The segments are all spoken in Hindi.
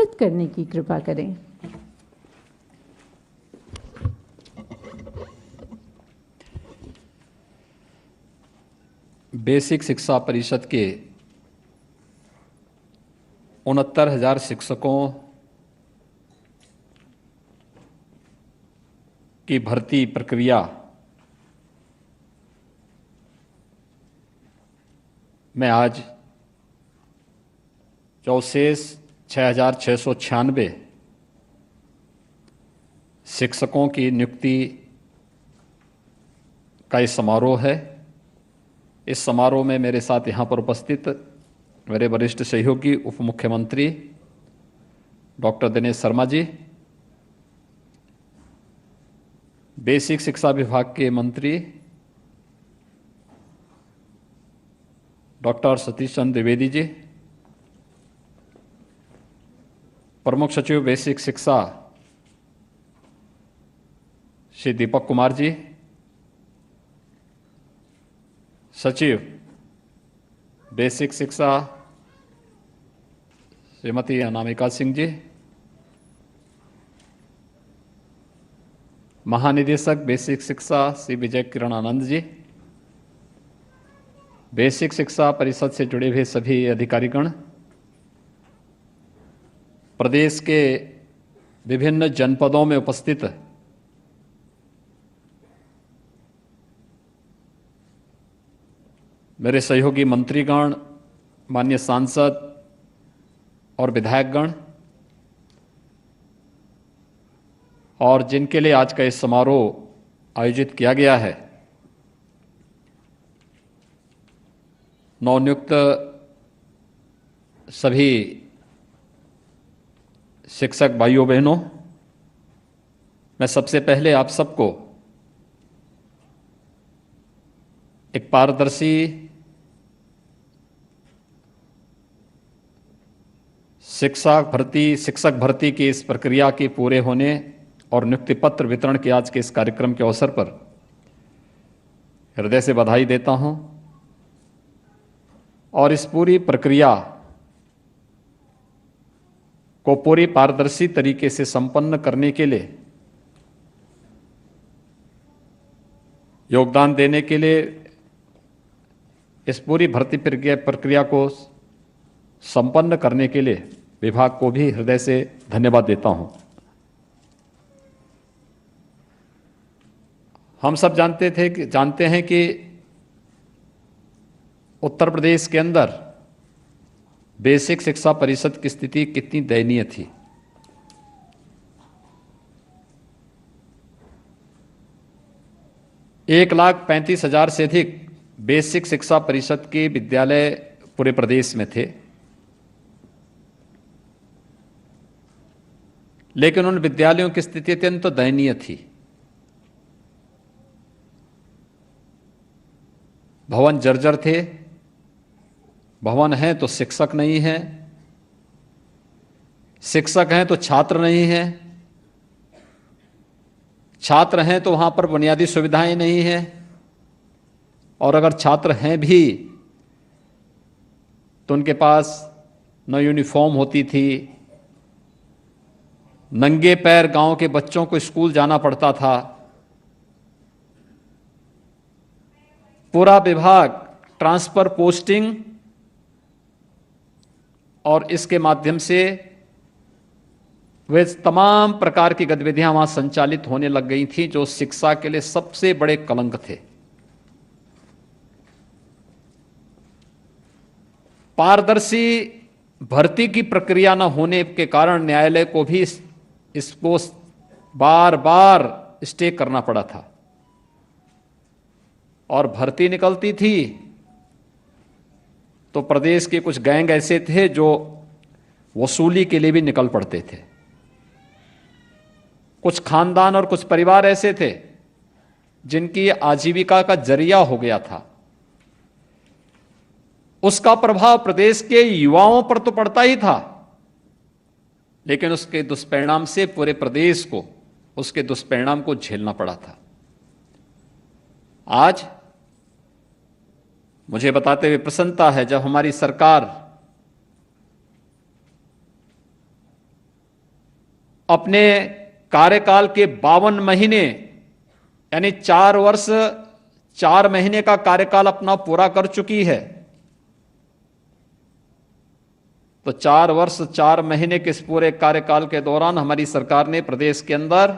पुरस्कृत करने की कृपा करें। बेसिक शिक्षा परिषद के 69,000 शिक्षकों की भर्ती प्रक्रिया में आज चौसेस 6,696 शिक्षकों की नियुक्ति का ये समारोह है। इस समारोह में मेरे साथ यहाँ पर उपस्थित मेरे वरिष्ठ सहयोगी उप मुख्यमंत्री डॉक्टर दिनेश शर्मा जी, बेसिक शिक्षा विभाग के मंत्री डॉक्टर सतीश चंद्र द्विवेदी जी, प्रमुख सचिव बेसिक शिक्षा श्री दीपक कुमार जी, सचिव बेसिक शिक्षा श्रीमती अनामिका सिंह जी, महानिदेशक बेसिक शिक्षा श्री विजय किरण आनंद जी, बेसिक शिक्षा परिषद से जुड़े हुए सभी अधिकारीगण, प्रदेश के विभिन्न जनपदों में उपस्थित मेरे सहयोगी मंत्रीगण, माननीय सांसद और विधायकगण, और जिनके लिए आज का इस समारोह आयोजित किया गया है, नवनियुक्त सभी शिक्षक भाइयों बहनों, मैं सबसे पहले आप सबको एक पारदर्शी शिक्षक भर्ती की इस प्रक्रिया के पूरे होने और नियुक्ति पत्र वितरण के आज के इस कार्यक्रम के अवसर पर हृदय से बधाई देता हूं। और इस पूरी प्रक्रिया को पूरी पारदर्शी तरीके से संपन्न करने के लिए योगदान देने के लिए, इस पूरी भर्ती प्रक्रिया को संपन्न करने के लिए विभाग को भी हृदय से धन्यवाद देता हूं। हम सब जानते हैं कि उत्तर प्रदेश के अंदर बेसिक शिक्षा परिषद की स्थिति कितनी दयनीय थी। एक 1,35,000 से अधिक बेसिक शिक्षा परिषद के विद्यालय पूरे प्रदेश में थे, लेकिन उन विद्यालयों की स्थिति अत्यंत दयनीय थी। भवन जर्जर थे, भवन हैं तो शिक्षक नहीं हैं, शिक्षक हैं तो छात्र नहीं हैं, छात्र हैं तो वहां पर बुनियादी सुविधाएं नहीं हैं, और अगर छात्र हैं भी तो उनके पास न यूनिफॉर्म होती थी, नंगे पैर गांव के बच्चों को स्कूल जाना पड़ता था। पूरा विभाग ट्रांसफर, पोस्टिंग और इसके माध्यम से वे तमाम प्रकार की गतिविधियां वहां संचालित होने लग गई थी, जो शिक्षा के लिए सबसे बड़े कलंक थे। पारदर्शी भर्ती की प्रक्रिया न होने के कारण न्यायालय को भी इसको बार बार स्टे करना पड़ा था, और भर्ती निकलती थी तो प्रदेश के कुछ गैंग ऐसे थे जो वसूली के लिए भी निकल पड़ते थे। कुछ खानदान और कुछ परिवार ऐसे थे जिनकी आजीविका का जरिया हो गया था। उसका प्रभाव प्रदेश के युवाओं पर तो पड़ता ही था, लेकिन उसके दुष्परिणाम से पूरे प्रदेश को उसके दुष्परिणाम को झेलना पड़ा था। आज मुझे बताते हुए प्रसन्नता है जब हमारी सरकार अपने कार्यकाल के 52 महीने यानी 4 वर्ष 4 महीने का कार्यकाल अपना पूरा कर चुकी है। तो 4 वर्ष 4 महीने के इस पूरे कार्यकाल के दौरान हमारी सरकार ने प्रदेश के अंदर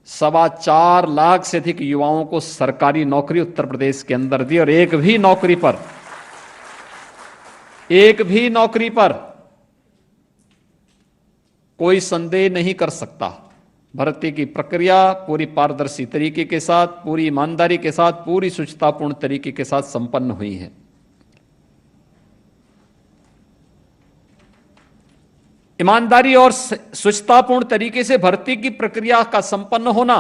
4.25 लाख से अधिक युवाओं को सरकारी नौकरी उत्तर प्रदेश के अंदर दी, और एक भी नौकरी पर कोई संदेह नहीं कर सकता। भर्ती की प्रक्रिया पूरी पारदर्शी तरीके के साथ, पूरी ईमानदारी के साथ, पूरी शुचितापूर्ण तरीके के साथ संपन्न हुई है। ईमानदारी और शुचितापूर्ण तरीके से भर्ती की प्रक्रिया का संपन्न होना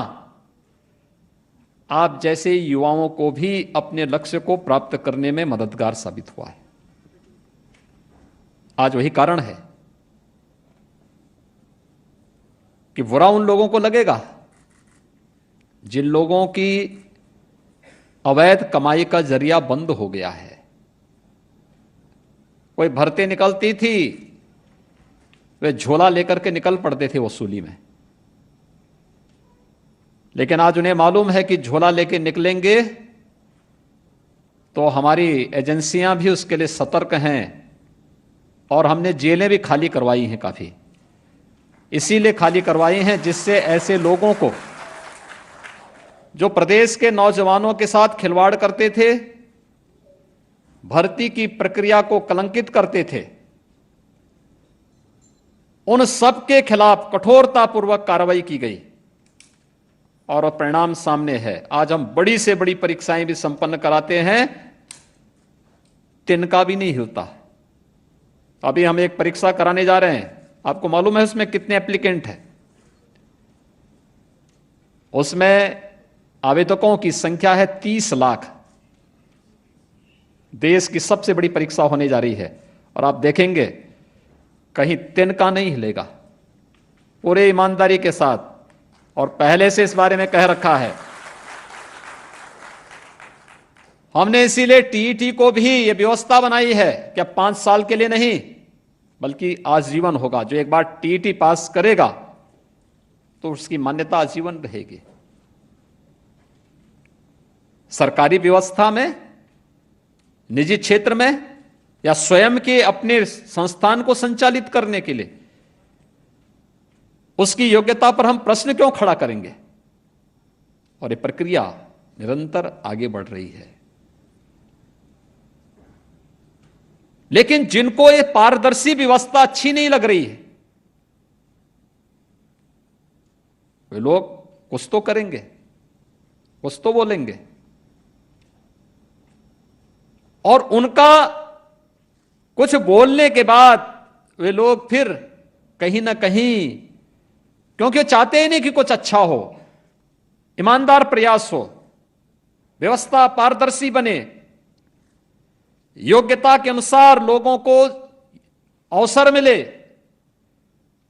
आप जैसे युवाओं को भी अपने लक्ष्य को प्राप्त करने में मददगार साबित हुआ है। आज वही कारण है कि बुरा उन लोगों को लगेगा जिन लोगों की अवैध कमाई का जरिया बंद हो गया है। कोई भर्ती निकलती थी, वे झोला लेकर के निकल पड़ते थे वसूली में, लेकिन आज उन्हें मालूम है कि झोला लेके निकलेंगे तो हमारी एजेंसियां भी उसके लिए सतर्क हैं, और हमने जेलें भी खाली करवाई हैं, काफी इसीलिए खाली करवाई हैं जिससे ऐसे लोगों को जो प्रदेश के नौजवानों के साथ खिलवाड़ करते थे, भर्ती की प्रक्रिया को कलंकित करते थे, उन सब के खिलाफ कठोरतापूर्वक कार्रवाई की गई और परिणाम सामने है। आज हम बड़ी से बड़ी परीक्षाएं भी संपन्न कराते हैं, तिनका भी नहीं हिलता। अभी हम एक परीक्षा कराने जा रहे हैं, आपको मालूम है उसमें कितने एप्लीकेंट हैं? उसमें आवेदकों की संख्या है 30 लाख। देश की सबसे बड़ी परीक्षा होने जा रही है, और आप देखेंगे कहीं तिनका नहीं हिलेगा, पूरे ईमानदारी के साथ। और पहले से इस बारे में कह रखा है हमने, इसीलिए टीईटी को भी यह व्यवस्था बनाई है कि अब 5 साल के लिए नहीं बल्कि आजीवन होगा। जो एक बार टीईटी पास करेगा तो उसकी मान्यता आजीवन रहेगी। सरकारी व्यवस्था में, निजी क्षेत्र में, या स्वयं के अपने संस्थान को संचालित करने के लिए उसकी योग्यता पर हम प्रश्न क्यों खड़ा करेंगे? और ये प्रक्रिया निरंतर आगे बढ़ रही है। लेकिन जिनको ये पारदर्शी व्यवस्था अच्छी नहीं लग रही है, वे लोग कुछ तो करेंगे, कुछ तो बोलेंगे, और उनका कुछ बोलने के बाद वे लोग फिर कहीं ना कहीं, क्योंकि चाहते ही नहीं कि कुछ अच्छा हो, ईमानदार प्रयास हो, व्यवस्था पारदर्शी बने, योग्यता के अनुसार लोगों को अवसर मिले,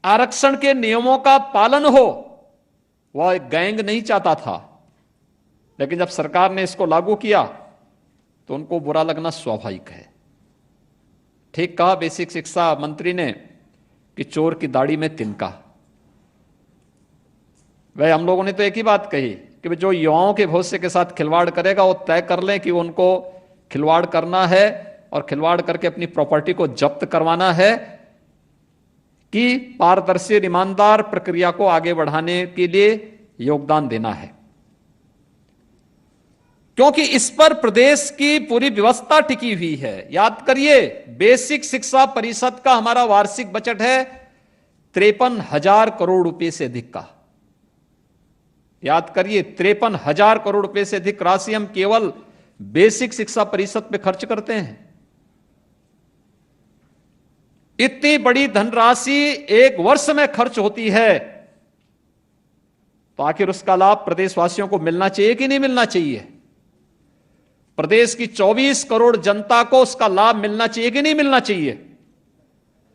आरक्षण के नियमों का पालन हो, वह एक गैंग नहीं चाहता था। लेकिन जब सरकार ने इसको लागू किया तो उनको बुरा लगना स्वाभाविक है। ठीक कहा बेसिक शिक्षा मंत्री ने कि चोर की दाढ़ी में तिनका। वह हम लोगों ने तो एक ही बात कही कि जो युवाओं के भविष्य के साथ खिलवाड़ करेगा वो तय कर लें कि उनको खिलवाड़ करना है और खिलवाड़ करके अपनी प्रॉपर्टी को जब्त करवाना है, कि पारदर्शी ईमानदार प्रक्रिया को आगे बढ़ाने के लिए योगदान देना है। क्योंकि इस पर प्रदेश की पूरी व्यवस्था टिकी हुई है। याद करिए, बेसिक शिक्षा परिषद का हमारा वार्षिक बजट है 53,000 करोड़ रुपए से अधिक का। याद करिए, 53,000 करोड़ रुपए से अधिक राशि हम केवल बेसिक शिक्षा परिषद पे खर्च करते हैं। इतनी बड़ी धनराशि एक वर्ष में खर्च होती है, तो आखिर उसका लाभ प्रदेशवासियों को मिलना चाहिए कि नहीं मिलना चाहिए? प्रदेश की 24 करोड़ जनता को उसका लाभ मिलना चाहिए कि नहीं मिलना चाहिए?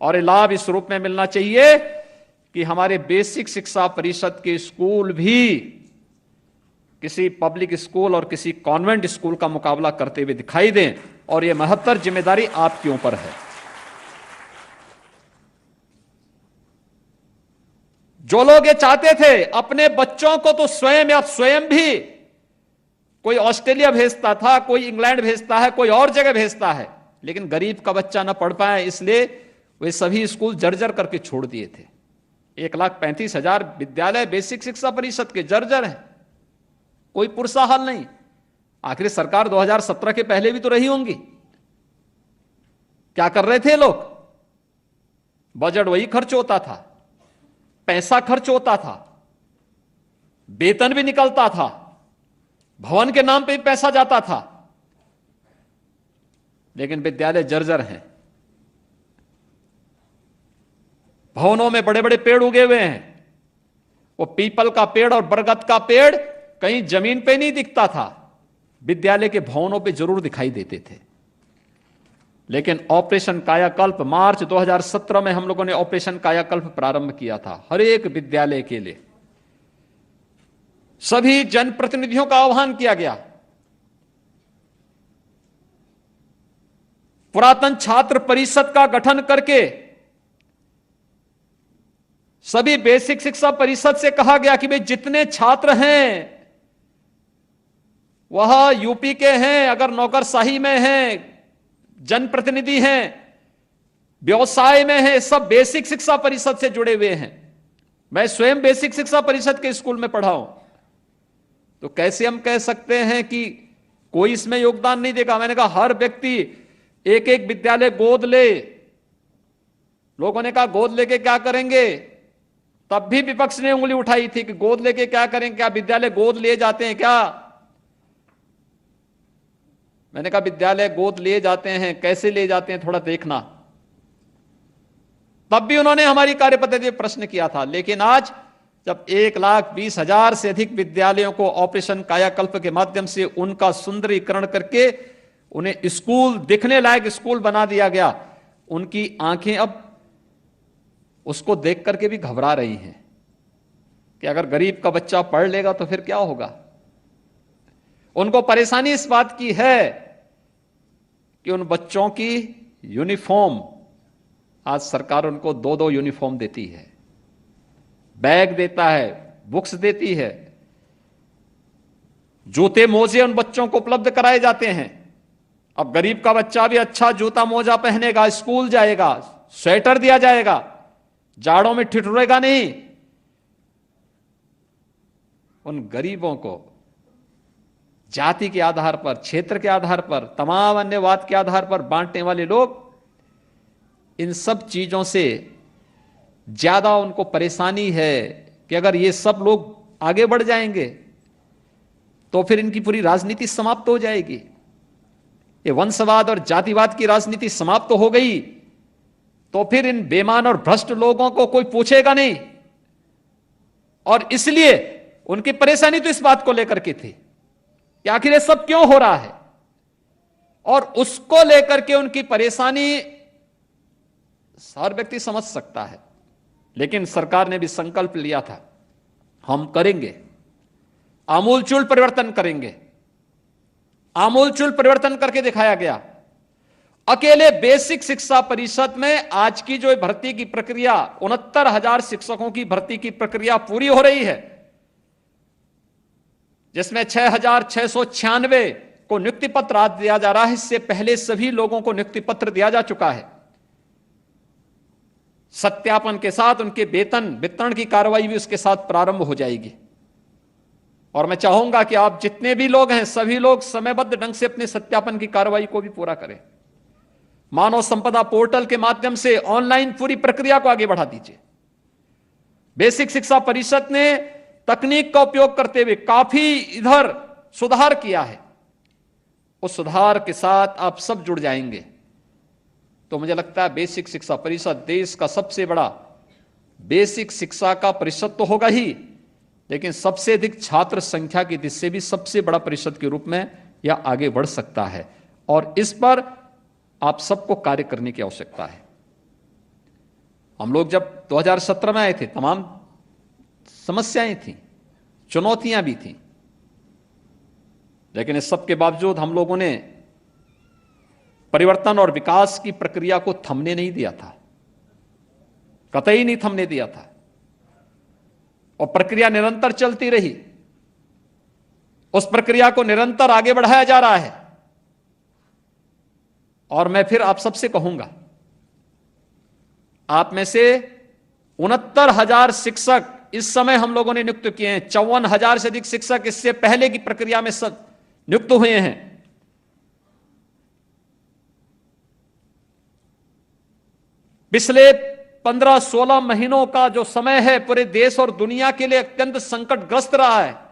और ये लाभ इस रूप में मिलना चाहिए कि हमारे बेसिक शिक्षा परिषद के स्कूल भी किसी पब्लिक स्कूल और किसी कॉन्वेंट स्कूल का मुकाबला करते हुए दिखाई दें, और यह महत्तर जिम्मेदारी आपके ऊपर है। जो लोग ये चाहते थे अपने बच्चों को तो स्वयं या स्वयं भी कोई ऑस्ट्रेलिया भेजता था, कोई इंग्लैंड भेजता है, कोई और जगह भेजता है, लेकिन गरीब का बच्चा ना पढ़ पाए इसलिए वे सभी स्कूल जर्जर करके छोड़ दिए थे। 1,35,000 विद्यालय बेसिक शिक्षा परिषद के जर्जर हैं, कोई पुरसा हाल नहीं। आखिर सरकार 2017 के पहले भी तो रही होंगी, क्या कर रहे थे लोग? बजट वही खर्च होता था, पैसा खर्च होता था, वेतन भी निकलता था, भवन के नाम पे भी पैसा जाता था, लेकिन विद्यालय जर्जर हैं। भवनों में बड़े बड़े पेड़ उगे हुए हैं, वो पीपल का पेड़ और बरगद का पेड़ कहीं जमीन पे नहीं दिखता था, विद्यालय के भवनों पे जरूर दिखाई देते थे। लेकिन ऑपरेशन कायाकल्प मार्च 2017 में हम लोगों ने ऑपरेशन कायाकल्प प्रारंभ किया था। हर एक विद्यालय के लिए सभी जनप्रतिनिधियों का आह्वान किया गया। पुरातन छात्र परिषद का गठन करके सभी बेसिक शिक्षा परिषद से कहा गया कि भाई जितने छात्र हैं वह यूपी के हैं, अगर नौकरशाही में हैं, जनप्रतिनिधि हैं, व्यवसाय में हैं, सब बेसिक शिक्षा परिषद से जुड़े हुए हैं। मैं स्वयं बेसिक शिक्षा परिषद के स्कूल में पढ़ा हूं, तो कैसे हम कह सकते हैं कि कोई इसमें योगदान नहीं देगा? मैंने कहा हर व्यक्ति एक एक विद्यालय गोद ले। लोगों ने कहा गोद लेके क्या करेंगे? तब भी विपक्ष ने उंगली उठाई थी कि गोद लेके क्या करेंगे, क्या विद्यालय गोद लिए जाते हैं क्या? मैंने कहा विद्यालय गोद लिए जाते हैं, कैसे ले जाते हैं थोड़ा देखना। तब भी उन्होंने हमारी कार्यपद्धति में प्रश्न किया था। लेकिन आज जब 1,20,000 से अधिक विद्यालयों को ऑपरेशन कायाकल्प के माध्यम से उनका सुंदरीकरण करके उन्हें स्कूल दिखने लायक स्कूल बना दिया गया, उनकी आंखें अब उसको देख करके भी घबरा रही हैं कि अगर गरीब का बच्चा पढ़ लेगा तो फिर क्या होगा। उनको परेशानी इस बात की है कि उन बच्चों की यूनिफॉर्म, आज सरकार उनको 2-2 यूनिफॉर्म देती है, बैग देता है, बुक्स देती है, जूते मोजे उन बच्चों को उपलब्ध कराए जाते हैं। अब गरीब का बच्चा भी अच्छा जूता मोजा पहनेगा, स्कूल जाएगा, स्वेटर दिया जाएगा, जाड़ों में ठिठुरेगा नहीं। उन गरीबों को जाति के आधार पर, क्षेत्र के आधार पर, तमाम अन्य वाद के आधार पर बांटने वाले लोग इन सब चीजों से ज्यादा उनको परेशानी है कि अगर ये सब लोग आगे बढ़ जाएंगे तो फिर इनकी पूरी राजनीति समाप्त हो जाएगी। ये वंशवाद और जातिवाद की राजनीति समाप्त हो गई तो फिर इन बेईमान और भ्रष्ट लोगों को कोई पूछेगा नहीं। और इसलिए उनकी परेशानी तो इस बात को लेकर के थी कि आखिर ये सब क्यों हो रहा है, और उसको लेकर के उनकी परेशानी हर व्यक्ति समझ सकता है। लेकिन सरकार ने भी संकल्प लिया था, हम करेंगे, आमूलचूल परिवर्तन करेंगे। आमूलचूल परिवर्तन करके दिखाया गया। अकेले बेसिक शिक्षा परिषद में आज की जो भर्ती की प्रक्रिया, 69,000 शिक्षकों की भर्ती की प्रक्रिया पूरी हो रही है, जिसमें 6,696 को नियुक्ति पत्र आज दिया जा रहा है। इससे पहले सभी लोगों को नियुक्ति पत्र दिया जा चुका है। सत्यापन के साथ उनके वेतन वितरण की कार्रवाई भी उसके साथ प्रारंभ हो जाएगी। और मैं चाहूंगा कि आप जितने भी लोग हैं, सभी लोग समयबद्ध ढंग से अपने सत्यापन की कार्रवाई को भी पूरा करें। मानव संपदा पोर्टल के माध्यम से ऑनलाइन पूरी प्रक्रिया को आगे बढ़ा दीजिए। बेसिक शिक्षा परिषद ने तकनीक का उपयोग करते हुए काफी इधर सुधार किया है। उस सुधार के साथ आप सब जुड़ जाएंगे तो मुझे लगता है बेसिक शिक्षा परिषद देश का सबसे बड़ा बेसिक शिक्षा का परिषद तो होगा ही, लेकिन सबसे अधिक छात्र संख्या की दृष्टि से भी सबसे बड़ा परिषद के रूप में यह आगे बढ़ सकता है। और इस पर आप सबको कार्य करने की आवश्यकता है। हम लोग जब 2017 में आए थे, तमाम समस्याएं थी, चुनौतियां भी थी, लेकिन इस सब के बावजूद हम लोगों ने परिवर्तन और विकास की प्रक्रिया को थमने नहीं दिया था, कतई नहीं थमने दिया था। और प्रक्रिया निरंतर चलती रही। उस प्रक्रिया को निरंतर आगे बढ़ाया जा रहा है। और मैं फिर आप सबसे कहूंगा, आप में से 69,000 शिक्षक इस समय हम लोगों ने नियुक्त किए हैं। 54,000 से अधिक शिक्षक इससे पहले की प्रक्रिया में सब नियुक्त हुए हैं। पिछले 15-16 महीनों का जो समय है पूरे देश और दुनिया के लिए अत्यंत संकटग्रस्त रहा है।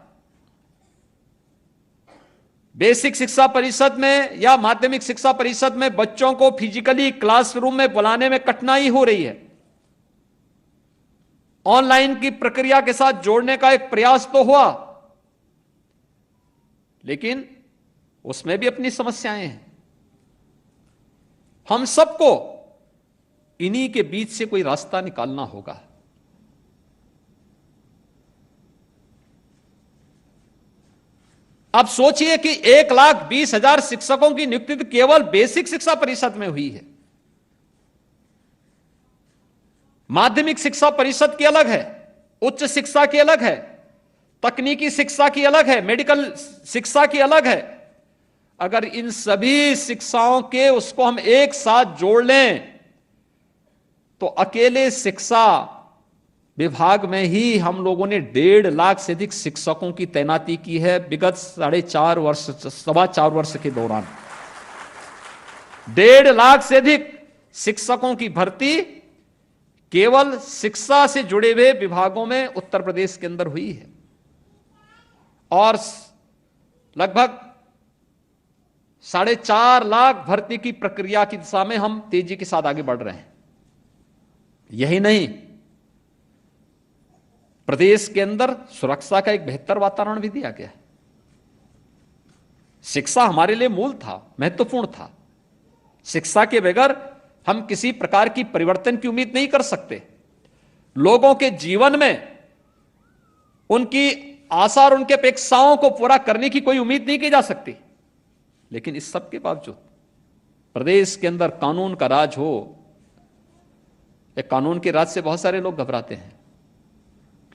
बेसिक शिक्षा परिषद में या माध्यमिक शिक्षा परिषद में बच्चों को फिजिकली क्लासरूम में बुलाने में कठिनाई हो रही है। ऑनलाइन की प्रक्रिया के साथ जोड़ने का एक प्रयास तो हुआ, लेकिन उसमें भी अपनी समस्याएं हैं। हम सबको इन्हीं के बीच से कोई रास्ता निकालना होगा। अब सोचिए कि 1,20,000 शिक्षकों की नियुक्ति केवल बेसिक शिक्षा परिषद में हुई है। माध्यमिक शिक्षा परिषद की अलग है, उच्च शिक्षा की अलग है, तकनीकी शिक्षा की अलग है, मेडिकल शिक्षा की अलग है। अगर इन सभी शिक्षाओं के उसको हम एक साथ जोड़ लें तो अकेले शिक्षा विभाग में ही हम लोगों ने 1.5 लाख से अधिक शिक्षकों की तैनाती की है विगत 4.5 वर्ष के दौरान। 1.5 लाख से अधिक शिक्षकों की भर्ती केवल शिक्षा से जुड़े हुए विभागों में उत्तर प्रदेश के अंदर हुई है। और लगभग 4.5 लाख भर्ती की प्रक्रिया की दिशा में हम तेजी के साथ आगे बढ़ रहे हैं। यही नहीं, प्रदेश के अंदर सुरक्षा का एक बेहतर वातावरण भी दिया गया है। शिक्षा हमारे लिए मूल था, महत्वपूर्ण था। शिक्षा के बगैर हम किसी प्रकार की परिवर्तन की उम्मीद नहीं कर सकते। लोगों के जीवन में उनकी आशा और उनकी अपेक्षाओं को पूरा करने की कोई उम्मीद नहीं की जा सकती। लेकिन इस सब के बावजूद प्रदेश के अंदर कानून का राज हो। एक कानून के राज से बहुत सारे लोग घबराते हैं,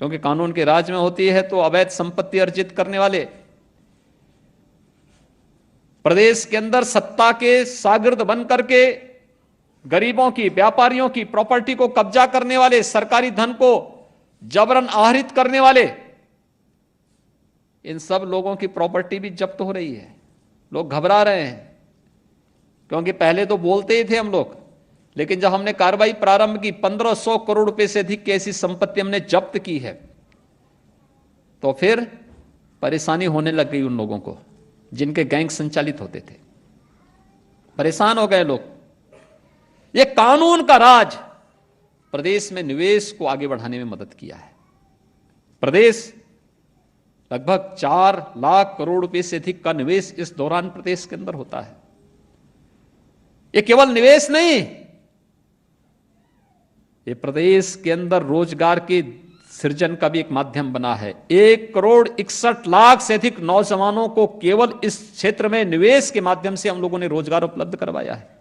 क्योंकि कानून के राज में होती है तो अवैध संपत्ति अर्जित करने वाले, प्रदेश के अंदर सत्ता के शागिर्द बन करके गरीबों की, व्यापारियों की प्रॉपर्टी को कब्जा करने वाले, सरकारी धन को जबरन आहरित करने वाले, इन सब लोगों की प्रॉपर्टी भी जब्त हो रही है। लोग घबरा रहे हैं, क्योंकि पहले तो बोलते ही थे हम लोग, लेकिन जब हमने कार्रवाई प्रारंभ की 1,500 करोड़ रुपए से अधिक की ऐसी संपत्ति हमने जब्त की है, तो फिर परेशानी होने लग गई उन लोगों को जिनके गैंग संचालित होते थे। परेशान हो गए लोग। ये कानून का राज प्रदेश में निवेश को आगे बढ़ाने में मदद किया है। प्रदेश लगभग 4 लाख करोड़ रुपए से अधिक का निवेश इस दौरान प्रदेश के अंदर होता है। ये केवल निवेश नहीं, ये प्रदेश के अंदर रोजगार के सृजन का भी एक माध्यम बना है। 1,61,00,000 से अधिक नौजवानों को केवल इस क्षेत्र में निवेश के माध्यम से हम लोगों ने रोजगार उपलब्ध करवाया है।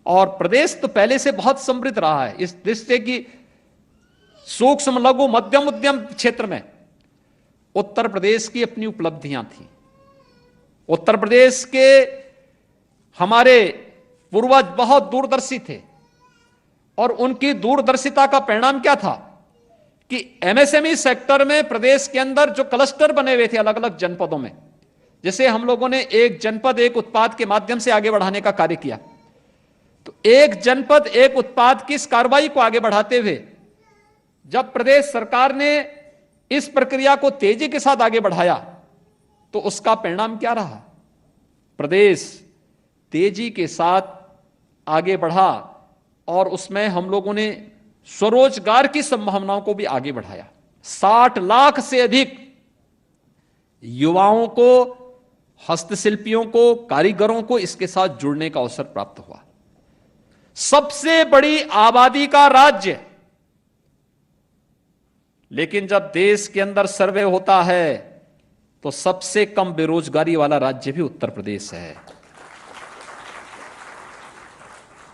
और प्रदेश तो पहले से बहुत समृद्ध रहा है इस दृष्टि की सूक्ष्म लघु मध्यम उद्यम क्षेत्र में उत्तर प्रदेश की अपनी उपलब्धियां थी। उत्तर प्रदेश के हमारे पूर्वज बहुत दूरदर्शी थे और उनकी दूरदर्शिता का परिणाम क्या था कि एमएसएमई सेक्टर में प्रदेश के अंदर जो क्लस्टर बने हुए थे अलग अलग जनपदों में, जैसे हम लोगों ने एक जनपद एक उत्पाद के माध्यम से आगे बढ़ाने का कार्य किया, तो एक जनपद एक उत्पाद की इस कार्रवाई को आगे बढ़ाते हुए जब प्रदेश सरकार ने इस प्रक्रिया को तेजी के साथ आगे बढ़ाया तो उसका परिणाम क्या रहा? प्रदेश तेजी के साथ आगे बढ़ा और उसमें हम लोगों ने स्वरोजगार की संभावनाओं को भी आगे बढ़ाया। 60 लाख से अधिक युवाओं को, हस्तशिल्पियों को, कारीगरों को इसके साथ जुड़ने का अवसर प्राप्त हुआ। सबसे बड़ी आबादी का राज्य, लेकिन जब देश के अंदर सर्वे होता है तो सबसे कम बेरोजगारी वाला राज्य भी उत्तर प्रदेश है।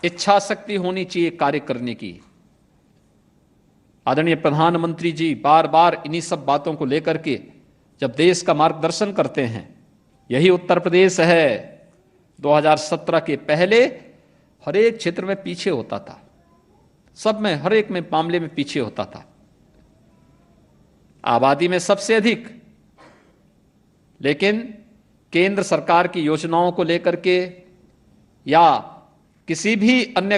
इच्छा शक्ति होनी चाहिए कार्य करने की। आदरणीय प्रधानमंत्री जी बार बार इन्हीं सब बातों को लेकर के जब देश का मार्गदर्शन करते हैं, यही उत्तर प्रदेश है 2017 के पहले हर एक क्षेत्र में पीछे होता था, सब में हर एक में मामले में पीछे होता था, आबादी में सबसे अधिक, लेकिन केंद्र सरकार की योजनाओं को लेकर के या किसी भी अन्य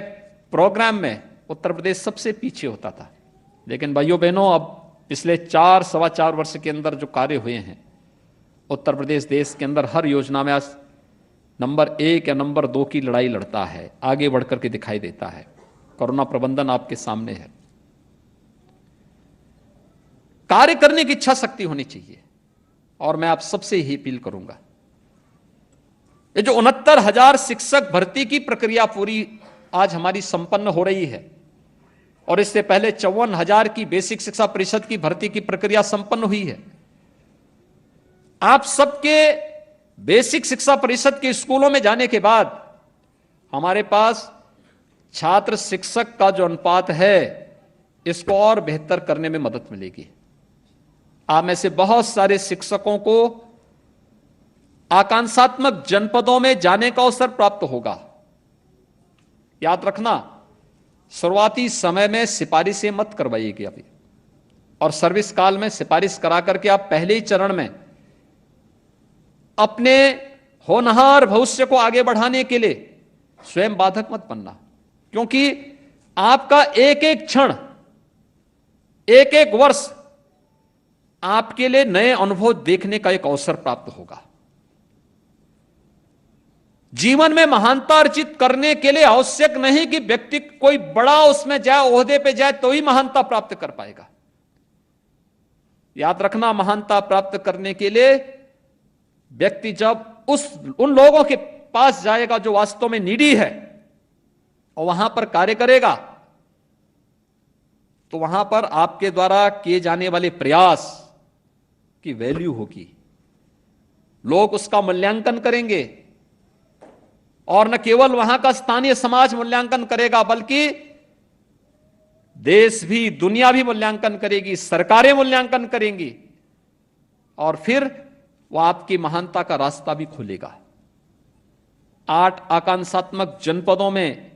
प्रोग्राम में उत्तर प्रदेश सबसे पीछे होता था। लेकिन भाइयों बहनों, अब पिछले 4-4.25 वर्ष के अंदर जो कार्य हुए हैं, उत्तर प्रदेश देश के अंदर हर योजना में आज नंबर 1 या नंबर 2 की लड़ाई लड़ता है, आगे बढ़कर के दिखाई देता है। कोरोना प्रबंधन आपके सामने है। कार्य करने की इच्छा शक्ति होनी चाहिए और मैं आप सबसे ही अपील करूंगा, ये जो 69,000 शिक्षक भर्ती की प्रक्रिया पूरी आज हमारी संपन्न हो रही है और इससे पहले 54,000 की बेसिक शिक्षा परिषद की भर्ती की प्रक्रिया संपन्न हुई है। आप सबके बेसिक शिक्षा परिषद के स्कूलों में जाने के बाद हमारे पास छात्र शिक्षक का जो अनुपात है, इसको और बेहतर करने में मदद मिलेगी। आप में से बहुत सारे शिक्षकों को आकांक्षात्मक जनपदों में जाने का अवसर प्राप्त होगा। याद रखना, शुरुआती समय में सिफारिशें मत करवाइएगा अभी, और सर्विस काल में सिफारिश करा करके आप पहले ही चरण में अपने होनहार भविष्य को आगे बढ़ाने के लिए स्वयं बाधक मत बनना, क्योंकि आपका एक एक क्षण, एक एक वर्ष आपके लिए नए अनुभव देखने का एक अवसर प्राप्त होगा। जीवन में महानता अर्जित करने के लिए आवश्यक नहीं कि व्यक्ति कोई बड़ा उसमें जाए, ओहदे पे जाए तो ही महानता प्राप्त कर पाएगा। याद रखना, महानता प्राप्त करने के लिए व्यक्ति जब उन लोगों के पास जाएगा जो वास्तव में नीडी है और वहां पर कार्य करेगा, तो वहां पर आपके द्वारा किए जाने वाले प्रयास की वैल्यू होगी। लोग उसका मूल्यांकन करेंगे और न केवल वहां का स्थानीय समाज मूल्यांकन करेगा, बल्कि देश भी, दुनिया भी मूल्यांकन करेगी, सरकारें मूल्यांकन करेंगी और फिर वह आपकी महानता का रास्ता भी खोलेगा। 8 आकांक्षात्मक जनपदों में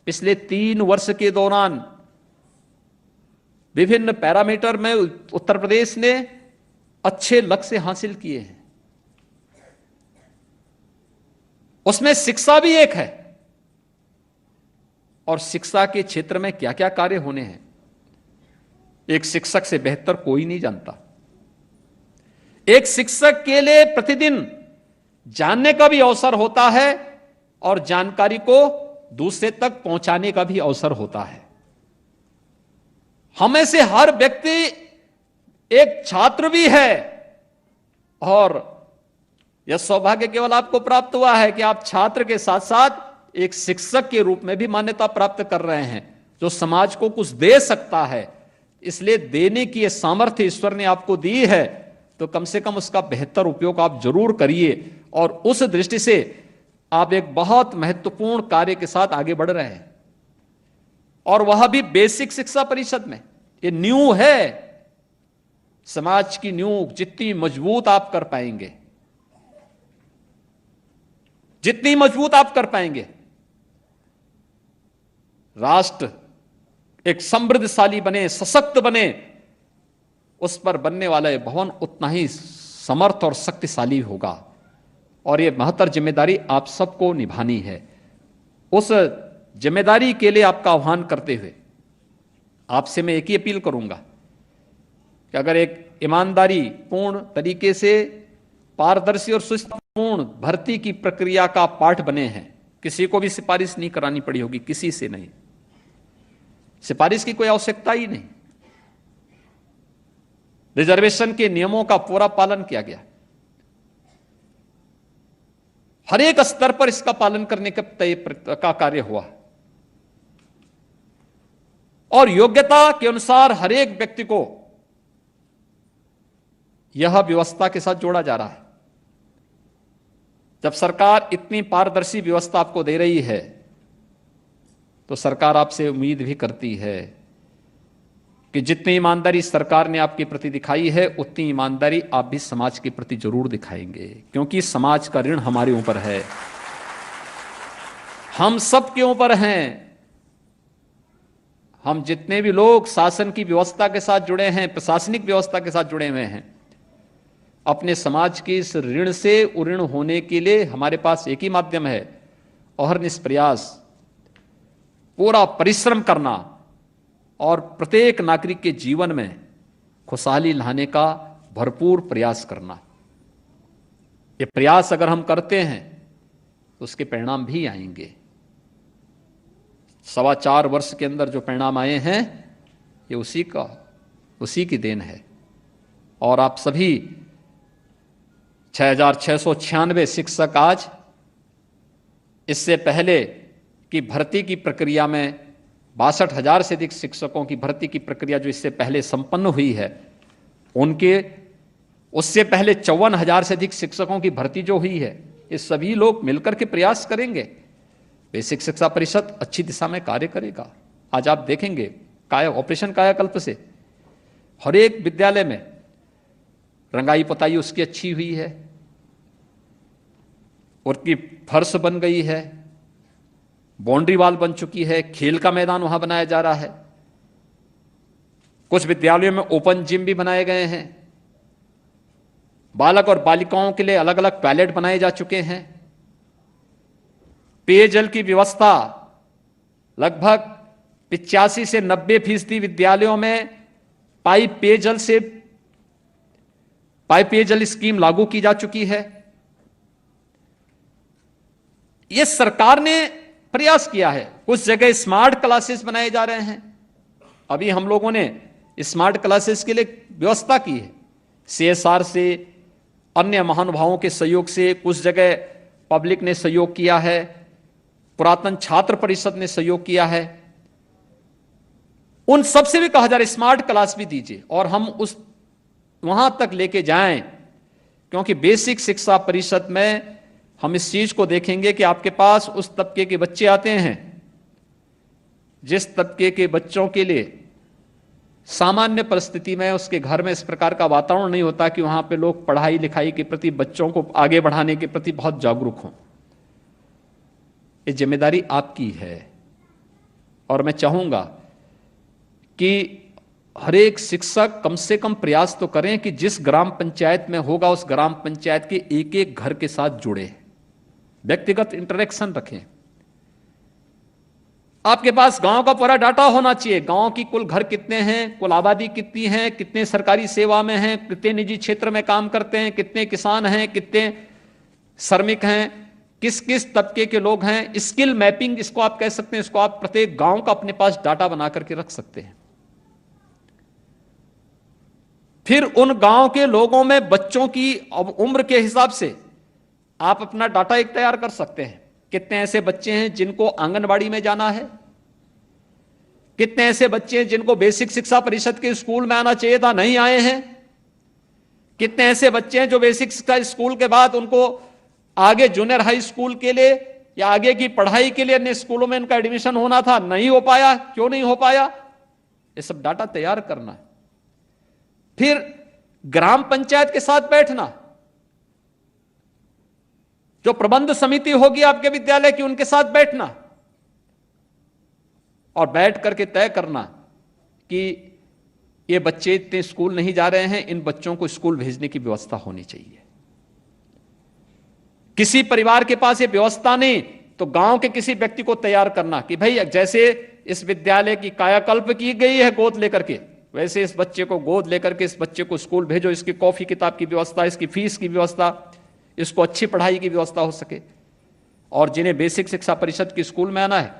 पिछले 3 वर्ष के दौरान विभिन्न पैरामीटर में उत्तर प्रदेश ने अच्छे लक्ष्य हासिल किए हैं। उसमें शिक्षा भी एक है, और शिक्षा के क्षेत्र में क्या क्या कार्य होने हैं, एक शिक्षक से बेहतर कोई नहीं जानता। एक शिक्षक के लिए प्रतिदिन जानने का भी अवसर होता है और जानकारी को दूसरे तक पहुंचाने का भी अवसर होता है। हमें से हर व्यक्ति एक छात्र भी है, और यह सौभाग्य केवल आपको प्राप्त हुआ है कि आप छात्र के साथ साथ एक शिक्षक के रूप में भी मान्यता प्राप्त कर रहे हैं, जो समाज को कुछ दे सकता है। इसलिए देने की यह सामर्थ्य ईश्वर ने आपको दी है, तो कम से कम उसका बेहतर उपयोग आप जरूर करिए। और उस दृष्टि से आप एक बहुत महत्वपूर्ण कार्य के साथ आगे बढ़ रहे हैं, और वह भी बेसिक शिक्षा परिषद में। ये न्यू है, समाज की न्यू जितनी मजबूत आप कर पाएंगे, जितनी मजबूत आप कर पाएंगे, राष्ट्र एक समृद्धशाली बने, सशक्त बने, उस पर बनने वाला यह भवन उतना ही समर्थ और शक्तिशाली होगा। और यह महत्तर जिम्मेदारी आप सबको निभानी है। उस जिम्मेदारी के लिए आपका आह्वान करते हुए आपसे मैं एक ही अपील करूंगा कि अगर एक ईमानदारी पूर्ण तरीके से पारदर्शी और सुष्ठुपूर्ण भर्ती की प्रक्रिया का पाठ बने हैं, किसी को भी सिफारिश नहीं करानी पड़ी होगी, किसी से नहीं, सिफारिश की कोई आवश्यकता ही नहीं। रिजर्वेशन के नियमों का पूरा पालन किया गया, हर एक स्तर पर इसका पालन करने का कार्य हुआ, और योग्यता के अनुसार हर एक व्यक्ति को यह व्यवस्था के साथ जोड़ा जा रहा है। जब सरकार इतनी पारदर्शी व्यवस्था आपको दे रही है, तो सरकार आपसे उम्मीद भी करती है कि जितनी ईमानदारी सरकार ने आपके प्रति दिखाई है उतनी ईमानदारी आप भी समाज के प्रति जरूर दिखाएंगे, क्योंकि समाज का ऋण हमारे ऊपर है, हम सब के ऊपर हैं। हम जितने भी लोग शासन की व्यवस्था के साथ जुड़े हैं, प्रशासनिक व्यवस्था के साथ जुड़े हुए हैं, अपने समाज के इस ऋण से उऋण होने के लिए हमारे पास एक ही माध्यम है, अहरनिश प्रयास, पूरा परिश्रम करना और प्रत्येक नागरिक के जीवन में खुशहाली लाने का भरपूर प्रयास करना। ये प्रयास अगर हम करते हैं तो उसके परिणाम भी आएंगे। 4.25 वर्ष के अंदर जो परिणाम आए हैं ये उसी की देन है। और आप सभी 6,696 शिक्षक आज, इससे पहले कि भर्ती की प्रक्रिया में 62,000 से अधिक शिक्षकों की भर्ती की प्रक्रिया जो इससे पहले संपन्न हुई है, उससे पहले 54,000 से अधिक शिक्षकों की भर्ती जो हुई है, ये सभी लोग मिलकर के प्रयास करेंगे। बेसिक शिक्षा परिषद अच्छी दिशा में कार्य करेगा। आज आप देखेंगे ऑपरेशन कायाकल्प से हर एक विद्यालय में रंगाई पुताई उसकी अच्छी हुई है, उसकी फर्श बन गई है, बाउंड्री वॉल बन चुकी है, खेल का मैदान वहां बनाया जा रहा है, कुछ विद्यालयों में ओपन जिम भी बनाए गए हैं, बालक और बालिकाओं के लिए अलग अलग टॉयलेट बनाए जा चुके हैं, पेयजल की व्यवस्था लगभग 85 से 90% विद्यालयों में पाइप पेयजल स्कीम लागू की जा चुकी है। यह सरकार ने प्रयास किया है। कुछ जगह स्मार्ट क्लासेस बनाए जा रहे हैं। अभी हम लोगों ने स्मार्ट क्लासेस के लिए व्यवस्था की है, CSR से, अन्य महानुभावों के सहयोग से, कुछ जगह पब्लिक ने सहयोग किया है, पुरातन छात्र परिषद ने सहयोग किया है। उन सबसे भी कहा जा रहा है स्मार्ट क्लास भी दीजिए और हम वहां तक लेके जाएं, क्योंकि बेसिक शिक्षा परिषद में हम इस चीज को देखेंगे कि आपके पास उस तबके के बच्चे आते हैं जिस तबके के बच्चों के लिए सामान्य परिस्थिति में उसके घर में इस प्रकार का वातावरण नहीं होता कि वहां पे लोग पढ़ाई लिखाई के प्रति, बच्चों को आगे बढ़ाने के प्रति बहुत जागरूक हों। ये जिम्मेदारी आपकी है और मैं चाहूंगा कि हर एक शिक्षक कम से कम प्रयास तो करें कि जिस ग्राम पंचायत में होगा उस ग्राम पंचायत के एक एक घर के साथ जुड़े, व्यक्तिगत इंटरेक्शन रखें। आपके पास गांव का पूरा डाटा होना चाहिए, गांव की कुल घर कितने हैं, कुल आबादी कितनी है, कितने सरकारी सेवा में हैं, कितने निजी क्षेत्र में काम करते हैं, कितने किसान हैं, कितने श्रमिक हैं, किस किस तबके के लोग हैं। स्किल मैपिंग इसको आप कह सकते हैं, इसको आप प्रत्येक गांव का अपने पास डाटा बना करके रख सकते हैं। फिर उन गांव के लोगों में बच्चों की उम्र के हिसाब से आप अपना डाटा एक तैयार कर सकते हैं। कितने ऐसे बच्चे हैं जिनको आंगनबाड़ी में जाना है, कितने ऐसे बच्चे हैं जिनको बेसिक शिक्षा परिषद के स्कूल में आना चाहिए था, नहीं आए हैं, कितने ऐसे बच्चे हैं जो बेसिक शिक्षा स्कूल के बाद उनको आगे जूनियर हाई स्कूल के लिए या आगे की पढ़ाई के लिए अन्य स्कूलों में इनका एडमिशन होना था, नहीं हो पाया, क्यों नहीं हो पाया, ये सब डाटा तैयार करना है। फिर ग्राम पंचायत के साथ बैठना, जो प्रबंध समिति होगी आपके विद्यालय की, उनके साथ बैठना और बैठ करके तय करना कि ये बच्चे इतने स्कूल नहीं जा रहे हैं, इन बच्चों को स्कूल भेजने की व्यवस्था होनी चाहिए। किसी परिवार के पास ये व्यवस्था नहीं तो गांव के किसी व्यक्ति को तैयार करना कि भाई जैसे इस विद्यालय की कायाकल्प की गई है गोद लेकर के, वैसे इस बच्चे को गोद लेकर के इस बच्चे को स्कूल भेजो, इसकी कॉफी किताब की व्यवस्था, इसकी फीस की व्यवस्था, इसको अच्छी पढ़ाई की व्यवस्था हो सके। और जिन्हें बेसिक शिक्षा परिषद के स्कूल में आना है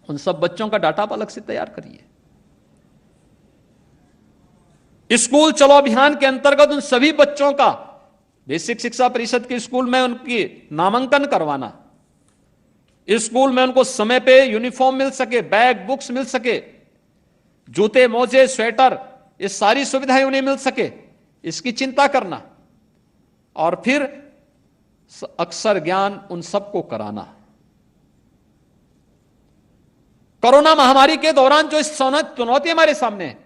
उन सब बच्चों का डाटा अलग से तैयार करिए। स्कूल चलो अभियान के अंतर्गत उन सभी बच्चों का बेसिक शिक्षा परिषद के स्कूल में उनकी नामांकन करवाना, स्कूल में उनको समय पे यूनिफॉर्म मिल सके, बैग बुक्स मिल सके, जूते मोजे स्वेटर, ये सारी सुविधाएं उन्हें मिल सके, इसकी चिंता करना। और फिर अक्षर ज्ञान उन सबको कराना। कोरोना महामारी के दौरान जो चुनौती हमारे सामने है,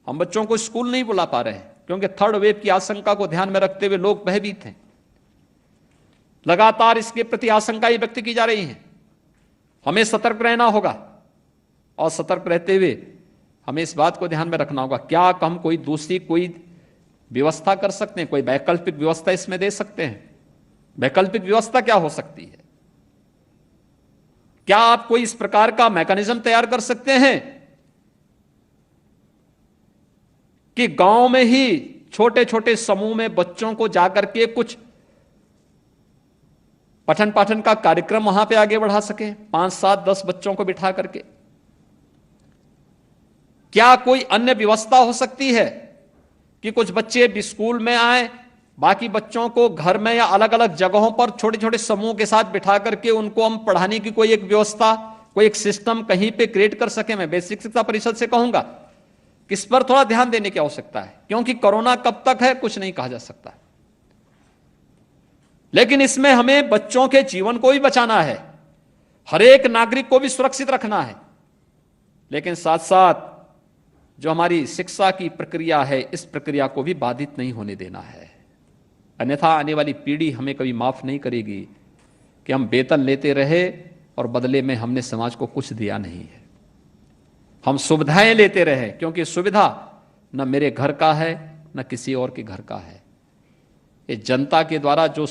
हम बच्चों को स्कूल नहीं बुला पा रहे हैं क्योंकि थर्ड वेव की आशंका को ध्यान में रखते हुए लोग भयभीत हैं। लगातार इसके प्रति आशंकाएं व्यक्त की जा रही हैं। हमें सतर्क रहना होगा और सतर्क रहते हुए हमें इस बात को ध्यान में रखना होगा, क्या हम कोई दूसरी कोई व्यवस्था कर सकते हैं, कोई वैकल्पिक व्यवस्था इसमें दे सकते हैं। वैकल्पिक व्यवस्था क्या हो सकती है? क्या आप कोई इस प्रकार का मैकेनिज्म तैयार कर सकते हैं कि गांव में ही छोटे छोटे समूह में बच्चों को जाकर के कुछ पठन पाठन का कार्यक्रम वहां पे आगे बढ़ा सके, 5, 7, 10 बच्चों को बिठा करके? क्या कोई अन्य व्यवस्था हो सकती है कि कुछ बच्चे भी स्कूल में आए, बाकी बच्चों को घर में या अलग अलग जगहों पर छोटे छोटे समूह के साथ बिठा करके उनको हम पढ़ाने की कोई एक व्यवस्था, कोई एक सिस्टम कहीं पे क्रिएट कर सके? मैं बेसिक शिक्षा परिषद से कहूंगा कि इस पर थोड़ा ध्यान देने की आवश्यकता है, क्योंकि कोरोना कब तक है कुछ नहीं कहा जा सकता, लेकिन इसमें हमें बच्चों के जीवन को भी बचाना है, हर एक नागरिक को भी सुरक्षित रखना है, लेकिन साथ साथ जो हमारी शिक्षा की प्रक्रिया है इस प्रक्रिया को भी बाधित नहीं होने देना है। अन्यथा आने वाली पीढ़ी हमें कभी माफ नहीं करेगी कि हम वेतन लेते रहे और बदले में हमने समाज को कुछ दिया नहीं है। हम सुविधाएं लेते रहे, क्योंकि सुविधा न मेरे घर का है न किसी और के घर का है, ये जनता के द्वारा जो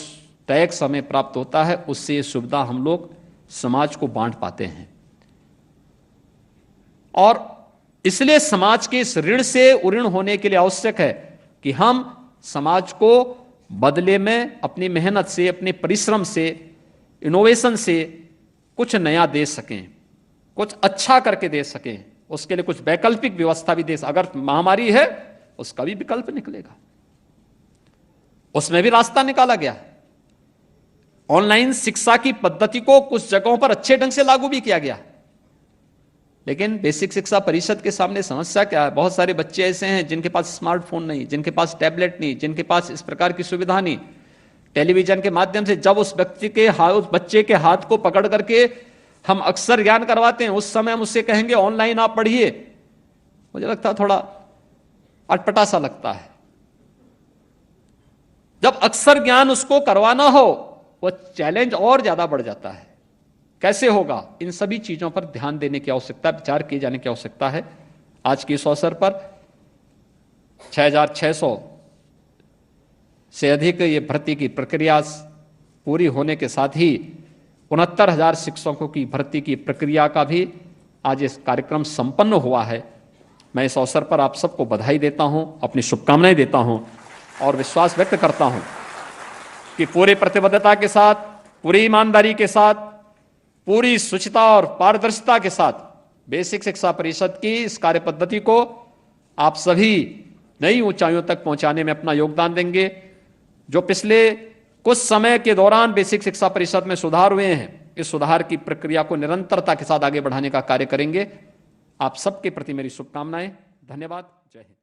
टैक्स हमें प्राप्त होता है उससे ये सुविधा हम लोग समाज को बांट पाते हैं। और इसलिए समाज के इस ऋण से उऋण होने के लिए आवश्यक है कि हम समाज को बदले में अपनी मेहनत से, अपने परिश्रम से, इनोवेशन से कुछ नया दे सकें, कुछ अच्छा करके दे सकें। उसके लिए कुछ वैकल्पिक व्यवस्था भी दे, अगर महामारी है उसका भी विकल्प निकलेगा, उसमें भी रास्ता निकाला गया। ऑनलाइन शिक्षा की पद्धति को कुछ जगहों पर अच्छे ढंग से लागू भी किया गया, लेकिन बेसिक शिक्षा परिषद के सामने समस्या क्या है? बहुत सारे बच्चे ऐसे हैं जिनके पास स्मार्टफोन नहीं, जिनके पास टैबलेट नहीं, जिनके पास इस प्रकार की सुविधा नहीं। टेलीविजन के माध्यम से जब उस बच्चे के हाथ को पकड़ करके हम अक्षर ज्ञान करवाते हैं, उस समय हम उससे कहेंगे ऑनलाइन आप पढ़िए, मुझे लगता है थोड़ा अटपटा सा लगता है। जब अक्षर ज्ञान उसको करवाना हो वो चैलेंज और ज्यादा बढ़ जाता है। कैसे होगा? इन सभी चीजों पर ध्यान देने की आवश्यकता, विचार किए जाने की आवश्यकता है। आज के इस अवसर पर 6,600 से अधिक ये भर्ती की प्रक्रिया पूरी होने के साथ ही 69,000 शिक्षकों की भर्ती की प्रक्रिया का भी आज इस कार्यक्रम संपन्न हुआ है। मैं इस अवसर पर आप सबको बधाई देता हूं, अपनी शुभकामनाएं देता हूं और विश्वास व्यक्त करता हूं कि पूरी प्रतिबद्धता के साथ, पूरी ईमानदारी के साथ, पूरी शुचिता और पारदर्शिता के साथ बेसिक शिक्षा परिषद की इस कार्य पद्धति को आप सभी नई ऊंचाइयों तक पहुंचाने में अपना योगदान देंगे। जो पिछले कुछ समय के दौरान बेसिक शिक्षा परिषद में सुधार हुए हैं, इस सुधार की प्रक्रिया को निरंतरता के साथ आगे बढ़ाने का कार्य करेंगे। आप सबके प्रति मेरी शुभकामनाएं। धन्यवाद। जय हिंद।